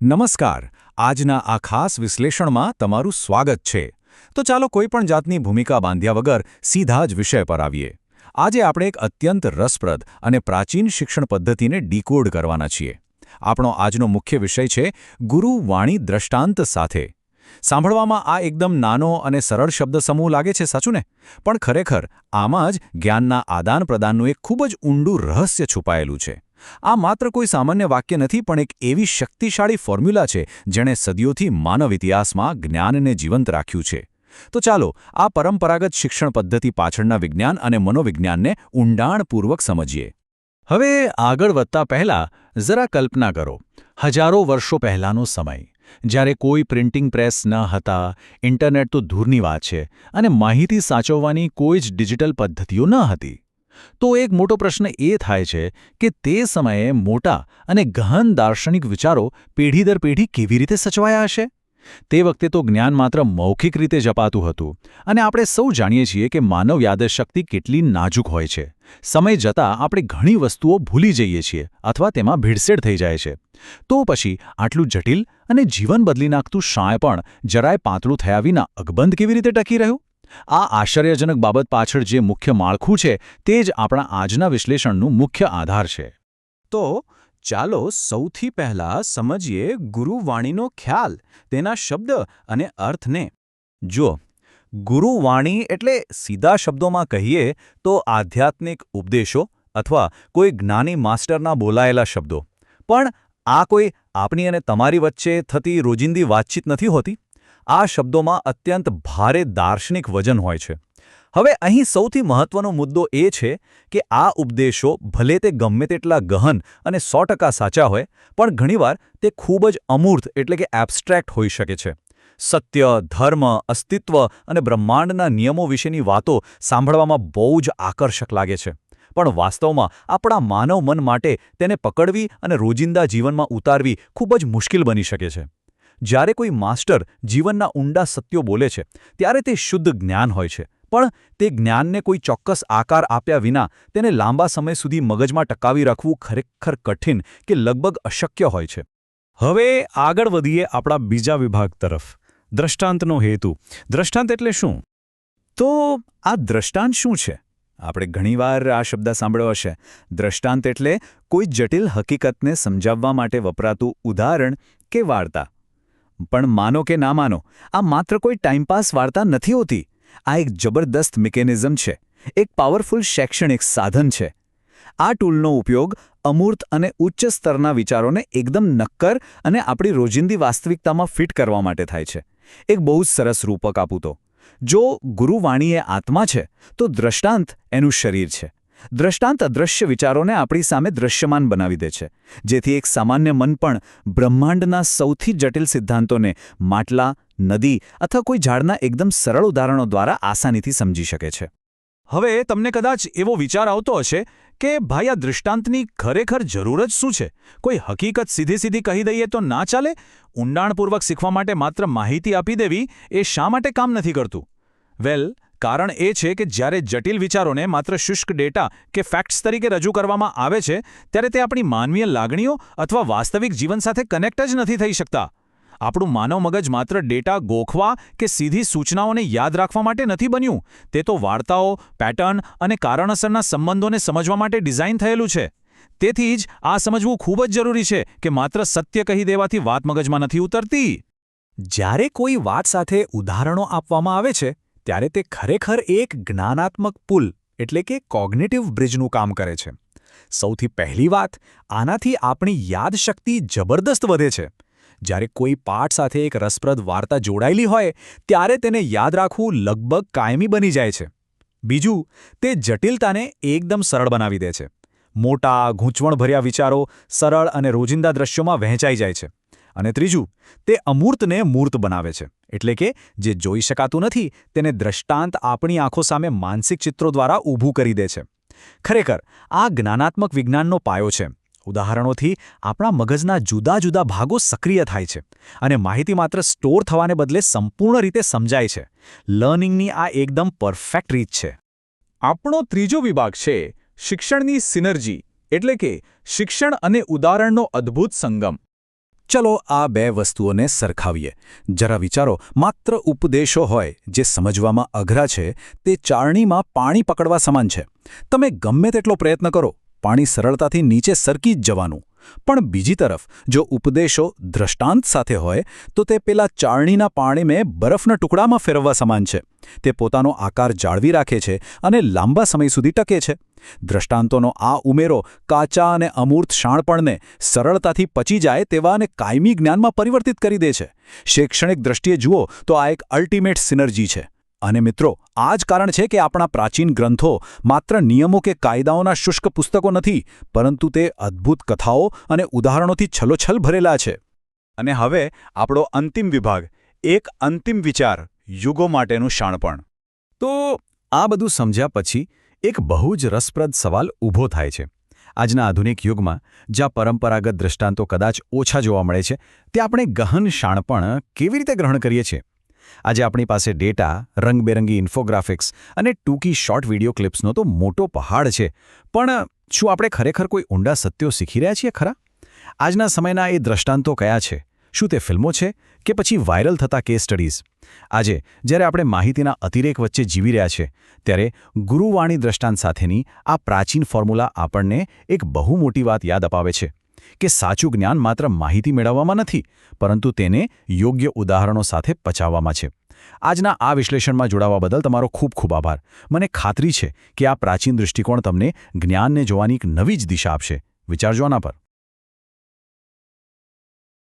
નમસ્કાર. આજના આ ખાસ વિશ્લેષણમાં તમારું સ્વાગત છે. તો ચાલો કોઈપણ જાતની ભૂમિકા બાંધ્યા વગર સીધા જ વિષય પર આવીએ. આજે આપણે એક અત્યંત રસપ્રદ અને પ્રાચીન શિક્ષણ પદ્ધતિને ડીકોડ કરવાના છીએ. આપણો આજનો મુખ્ય વિષય છે ગુરુ વાણી દ્રષ્ટાંત સાથે. સાંભળવામાં આ એકદમ નાનો અને સરળ શબ્દસમૂહ લાગે છે, સાચું ને? પણ ખરેખર આમાં જ જ્ઞાનના આદાન પ્રદાનનું એક ખૂબ જ ઊંડું રહસ્ય છુપાયેલું છે. આ માત્ર કોઈ સામાન્ય વાક્ય નથી, પણ એક એવી શક્તિશાળી ફોર્મ્યુલા છે જેણે સદીઓથી માનવ ઇતિહાસમાં જ્ઞાનને જીવંત રાખ્યું છે. તો ચાલો આ પરંપરાગત શિક્ષણ પદ્ધતિ પાછળના વિજ્ઞાન અને મનોવિજ્ઞાનને ઊંડાણપૂર્વક સમજીએ. હવે આગળ વધતા પહેલા જરા કલ્પના કરો, હજારો વર્ષો પહેલાંનો સમય, જ્યારે કોઈ પ્રિન્ટિંગ પ્રેસ ન હતા, ઇન્ટરનેટ તો દૂરની વાત છે, અને માહિતી સાચવવાની કોઈ જ ડિજિટલ પદ્ધતિઓ ન હતી. તો એક મોટો પ્રશ્ન એ થાય છે કે તે સમયે મોટા અને ગહન દાર્શનિક વિચારો પેઢી દર પેઢી કેવી રીતે સચવાયા હશે? તે વખતે તો જ્ઞાન માત્ર મૌખિક રીતે જપાતું હતું, અને આપણે સૌ જાણીએ છીએ કે માનવ યાદશક્તિ કેટલી નાજુક હોય છે. સમય જતાં આપણે ઘણી વસ્તુઓ ભૂલી જઈએ છીએ અથવા તેમાં ભીડસેડ થઈ જાય છે. તો પછી આટલું જટિલ અને જીવન બદલી નાખતું શાણપણ જરાય પાતળું થયા વિના અકબંધ કેવી રીતે ટકી રહ્યું? આ આશ્ચર્યજનક બાબત પાછળ જે મુખ્ય માળખું છે તે જ આપણા આજના વિશ્લેષણનું મુખ્ય આધાર છે. તો ચાલો સૌથી પહેલા સમજીએ ગુરુવાણીનો ખ્યાલ, તેના શબ્દ અને અર્થને. જો ગુરુવાણી એટલે સીધા શબ્દોમાં કહીએ તો આધ્યાત્મિક ઉપદેશો અથવા કોઈ જ્ઞાની માસ્ટરના બોલાયેલા શબ્દો. પણ આ કોઈ આપણી અને તમારી વચ્ચે થતી રોજિંદી વાતચીત નથી હોતી. આ શબ્દોમાં અત્યંત ભારે દાર્શનિક વજન હોય છે. હવે અહીં સૌથી મહત્વનો મુદ્દો એ છે કે આ ઉપદેશો ભલે તે ગમે તેટલા ગહન અને 100% સાચા હોય, પણ ઘણીવાર તે ખૂબ જ અમૂર્ત એટલે કે એબ્સ્ટ્રેક્ટ હોઈ શકે છે. સત્ય, ધર્મ, અસ્તિત્વ અને બ્રહ્માંડના નિયમો વિશેની વાતો સાંભળવામાં બહુ જ આકર્ષક લાગે છે. પણ વાસ્તવમાં આપણા માનવ મન માટે તેને પકડવી અને રોજિંદા જીવનમાં ઉતારવી ખૂબ જ મુશ્કેલ બની શકે છે. જ્યારે કોઈ માસ્ટર જીવનના ઊંડા સત્યો બોલે છે ત્યારે તે શુદ્ધ જ્ઞાન હોય છે, પણ તે જ્ઞાનને કોઈ ચોક્કસ આકાર આપ્યા વિના તેને લાંબા સમય સુધી મગજમાં ટકાવી રાખવું ખરેખર કઠિન કે લગભગ અશક્ય હોય છે. હવે આગળ વધીએ આપણા બીજા વિભાગ તરફ, દ્રષ્ટાંતનો હેતુ. દ્રષ્ટાંત એટલે શું? તો આ દ્રષ્ટાંત શું છે? આપણે ઘણીવાર આ શબ્દ સાંભળ્યો હશે. દ્રષ્ટાંત એટલે કોઈ જટિલ હકીકતને સમજાવવા માટે વપરાતું ઉદાહરણ કે વાર્તા. પણ માનો કે ના માનો, આ માત્ર કોઈ ટાઈમપાસ વાર્તા નથી હોતી. આ એક જબરદસ્ત મિકેનિઝમ છે, એક પાવરફુલ શૈક્ષણિક સાધન છે. આ ટૂલનો ઉપયોગ અમૂર્ત અને ઉચ્ચ સ્તરના વિચારોને એકદમ નક્કર અને આપણી રોજિંદી વાસ્તવિકતામાં ફિટ કરવા માટે થાય છે. એક બહુ જ સરસ રૂપક આપું તો, જો ગુરુવાણી એ આત્મા છે તો દ્રષ્ટાંત એનું શરીર છે. દ્રષ્ટાંત અદૃશ્ય વિચારોને આપણી સામે દૃશ્યમાન બનાવી દે છે, જેથી એક સામાન્ય મન પણ બ્રહ્માંડના સૌથી જટિલ સિદ્ધાંતોને માટલા, નદી અથવા કોઈ ઝાડના એકદમ સરળ ઉદાહરણો દ્વારા આસાનીથી સમજી શકે છે. હવે તમને કદાચ એવો વિચાર આવતો હશે કે ભાઈ, આ દૃષ્ટાંતની ખરેખર જરૂર જ શું છે? કોઈ હકીકત સીધી કહી દઈએ તો ના ચાલે? ઊંડાણપૂર્વક શીખવા માટે માત્ર માહિતી આપી દેવી એ શા માટે કામ નથી કરતું? વેલ, કારણ એ છે કે જ્યારે જટિલ વિચારોને માત્ર શુષ્ક ડેટા કે ફેક્ટ્સ તરીકે રજૂ કરવામાં આવે છે, ત્યારે તે આપણી માનવીય લાગણીઓ અથવા વાસ્તવિક જીવન સાથે કનેક્ટ જ નથી થઈ શકતા. આપણું માનવ મગજ માત્ર ડેટા ગોખવા કે સીધી સૂચનાઓને યાદ રાખવા માટે નથી બન્યું. તે તો વાર્તાઓ, પેટર્ન અને કારણઅસરના સંબંધોને સમજવા માટે ડિઝાઇન થયેલું છે. તેથી જ આ સમજવું ખૂબ જ જરૂરી છે કે માત્ર સત્ય કહી દેવાથી વાત મગજમાં નથી ઉતરતી. જ્યારે કોઈ વાત સાથે ઉદાહરણો આપવામાં આવે છે ત્યારે તે ખરેખર એક જ્ઞાનાત્મક પુલ એટલે કે કોગ્નિટિવ બ્રિજનું કામ કરે છે. સૌથી પહેલી વાત, આનાથી આપણી યાદશક્તિ જબરદસ્ત વધે છે. જ્યારે કોઈ પાઠ સાથે એક રસપ્રદ વાર્તા જોડાયેલી હોય ત્યારે તેને યાદ રાખવું લગભગ કાયમી બની જાય છે. બીજું, તે જટિલતાને એકદમ સરળ બનાવી દે છે. મોટા, ગૂંચવણભર્યા વિચારો સરળ અને રોજિંદા દ્રશ્યોમાં વહેંચાઈ જાય છે. અને ત્રીજું, તે અમૂર્તને મૂર્ત બનાવે છે. એટલે કે જે જોઈ શકાતું નથી તેને દ્રષ્ટાંત આપણી આંખો સામે માનસિક ચિત્રો દ્વારા ઊભું કરી દે છે. ખરેખર આ જ્ઞાનાત્મક વિજ્ઞાનનો પાયો છે. ઉદાહરણોથી આપણા મગજના જુદા જુદા ભાગો સક્રિય થાય છે અને માહિતી માત્ર સ્ટોર થવાને બદલે સંપૂર્ણ રીતે સમજાય છે. લર્નિંગની આ એકદમ પરફેક્ટ રીત છે. આપણો ત્રીજો વિભાગ છે શિક્ષણની સિનર્જી, એટલે કે શિક્ષણ અને ઉદાહરણનો અદ્ભુત સંગમ. ચલો આ બે વસ્તુઓને સરખાવીએ. જરા વિચારો, માત્ર ઉપદેશો હોય જે સમજવામાં અઘરા છે તે ચાળણીમાં પાણી પકડવા સમાન છે. તમે ગમે તેટલો પ્રયત્ન કરો, પાણી સરળતાથી નીચે સરકી જ જવાનું. પણ બીજી તરફ જો ઉપદેશો દ્રષ્ટાંત સાથે હોય તો તે પેલા ચાળણીના પાણીને બરફના ટુકડામાં ફેરવવા સમાન છે. તે પોતાનો આકાર જાળવી રાખે છે અને લાંબા સમય સુધી ટકે છે. દ્રષ્ટાંતોનો આ ઉમેરો કાચા અને અમૂર્ત શાણપણને સરળતાથી પચી જાય તેવા અને કાયમી જ્ઞાનમાં પરિવર્તિત કરી દે છે. શૈક્ષણિક દ્રષ્ટિએ જુઓ તો આ એક અલ્ટિમેટ સિનર્જી છે. અને મિત્રો, આ જ કારણ છે કે આપણા પ્રાચીન ગ્રંથો માત્ર નિયમો કે કાયદાઓના શુષ્ક પુસ્તકો નથી, પરંતુ તે અદ્ભુત કથાઓ અને ઉદાહરણોથી છલોછલ ભરેલા છે. અને હવે આપણો અંતિમ વિભાગ, એક અંતિમ વિચાર, યુગો માટેનું શાણપણ. તો આ બધું સમજ્યા પછી એક બહુ જ રસપ્રદ સવાલ ઊભો થાય છે. આજના આધુનિક યુગમાં જ્યાં પરંપરાગત દૃષ્ટાંતો કદાચ ઓછા જોવા મળે છે, તે આપણે ગહન શાણપણ કેવી રીતે ગ્રહણ કરીએ છીએ? આજે આપણી પાસે ડેટા, રંગબેરંગી ઇન્ફોગ્રાફિક્સ અને ટૂંકી શોર્ટ વિડિયો ક્લિપ્સનો તો મોટો પહાડ છે. પણ શું આપણે ખરેખર કોઈ ઊંડા સત્યો શીખી રહ્યા છીએ ખરા? આજના સમયના એ દ્રષ્ટાંતો કયા છે? શું તે ફિલ્મો છે કે પછી વાયરલ થતા કેસ સ્ટડીઝ? આજે જ્યારે આપણે માહિતીના અતિરેક વચ્ચે જીવી રહ્યા છીએ, ત્યારે ગુરુવાણી દ્રષ્ટાંત સાથેની આ પ્રાચીન ફોર્મ્યુલા આપણને એક બહુ મોટી વાત યાદ અપાવે છે કે સાચું જ્ઞાન માત્ર માહિતી મેળવવામાં નથી, પરંતુ તેને યોગ્ય ઉદાહરણો સાથે પચાવવામાં છે. આજના આ વિશ્લેષણમાં જોડાવા બદલ તમારો ખૂબ ખૂબ આભાર. મને ખાતરી છે કે આ પ્રાચીન દૃષ્ટિકોણ તમને જ્ઞાનને જોવાની એક નવી જ દિશા આપશે. વિચારજો આના પર.